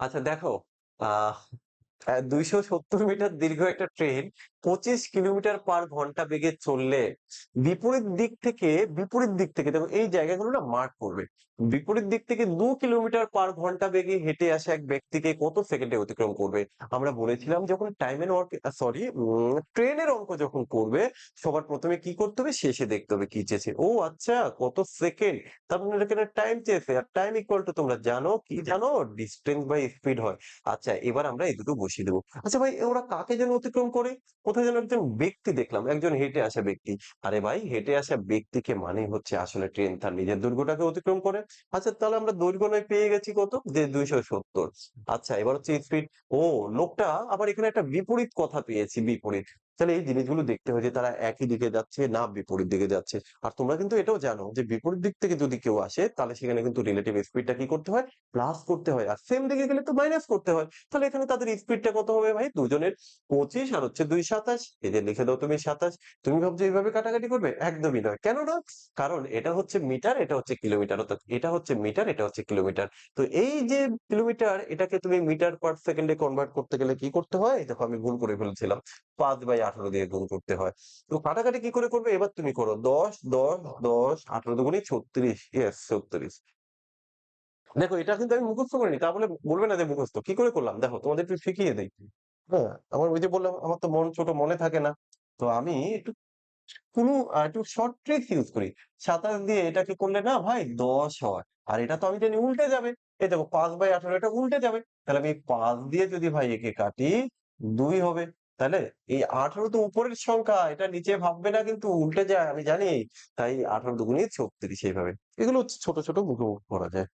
আচ্ছা দেখো, আহ ২৭০ মিটার দীর্ঘ একটা ট্রেন ২৫ কিলোমিটার/ঘন্টা বেগে চললে বিপরীত দিক থেকে দেখো এই জায়গাগুলো না মার্ক করবে। বিপরীত দিক থেকে ২ কিলোমিটার/ঘন্টা বেগে হেঁটে আসা এক ব্যক্তিকে কত সেকেন্ডে অতিক্রম করবে? আমরা বলেছিলাম যখন টাইমের ওয়ার্ক সরি ট্রেনের অঙ্ক যখন করবে সবার প্রথমে কি করতে হবে? শেষে দেখতে হবে কি চেয়েছে। ও আচ্ছা, কত সেকেন্ড, তার মানে এখানে টাইম চেয়েছে। আর টাইম ইকুয়াল টু তোমরা জানো কি জানো? ডিসটেন্স বাই স্পিড হয়। আচ্ছা, এবার আমরা এই দুটো বসিয়ে দেবো। আচ্ছা ভাই, ওরা কাকে যেন অতিক্রম করে? কোথায় যেন একজন ব্যক্তি দেখলাম, একজন হেঁটে আসা ব্যক্তি। আরে ভাই, হেঁটে আসা ব্যক্তিকে মানে হচ্ছে আসলে ট্রেন তার নিজের দৈর্ঘ্যটাকে অতিক্রম করে। আচ্ছা, তাহলে আমরা দৈর্ঘ্য নয় পেয়ে গেছি কত? যে ২৭০। আচ্ছা, এবার হচ্ছে স্পিড। ও, লোকটা আবার এখানে একটা বিপরীত কথা পেয়েছি, বিপরীত। তাহলে এই জিনিসগুলো দেখতে হয় যে তারা একই দিকে যাচ্ছে না বিপরীত দিকে যাচ্ছে। আর তোমরা কিন্তু এটাও জানো যে বিপরীত দিক থেকে যদি কেউ আসে তাহলে সেখানে কিন্তু রিলেটিভ স্পিডটা কি করতে হয়? প্লাস করতে হয়। আর সেম দিকে গেলে তো মাইনাস করতে হয়। তাহলে এখানে তাদের স্পিডটা কত হবে ভাই? দুজনের ২৫ আর হচ্ছে ২ ২৭। এই যে লিখে দাও তুমি ২৭। তুমি ভাবছো এইভাবে কাটাকাটি করবে? একদমই নয়। কেন না? কারণ এটা হচ্ছে মিটার, এটা হচ্ছে কিলোমিটার। অর্থাৎ এটা হচ্ছে মিটার, এটা হচ্ছে কিলোমিটার। তো এই যে কিলোমিটার, এটাকে তুমি মিটার পার সেকেন্ডে কনভার্ট করতে গেলে কি করতে হয়? দেখো আমি ভুল করে ফেলেছিলাম। ৫/১৮ দিয়ে গুণ করতে হয়। তো কাটাকাটি কি করে করবে? এবার তুমি করো। ১০, ১০, ১০, ১৮ দুগুণে ৩৬। ইয়েস, ৩৬। দেখো, এটা কিন্তু আমি মুখস্থ করিনি। তা বলে বলবে না যে মুখস্থ। কি করে করলাম? দেখো তোমাদের একটু শিখিয়ে দেই। হ্যাঁ, আমার ওই যে বললাম আমার তো মন ছোট, মনে থাকে না। তো আমি একটু কোনো একটু শর্ট ট্রিকস ইউজ করি। ২৭ দিয়ে এটাকে করলে না ভাই ১০ হয়। আর এটা তো আমি জানি উল্টে যাবে। এই দেখো ৫/১৮ এটা উল্টে যাবে। তাহলে আমি ৫ দিয়ে যদি ভাই একে কাটি ২ হবে। তাহলে এই ১৮ তো উপরের সংখ্যা, এটা নিচে ভাববে না কিন্তু উল্টে যায় আমি জানি। তাই ১৮ দুগুণে ৩৬ এইভাবে। এগুলো হচ্ছে ছোট, ছোট মুখে, মুখে করা যায়।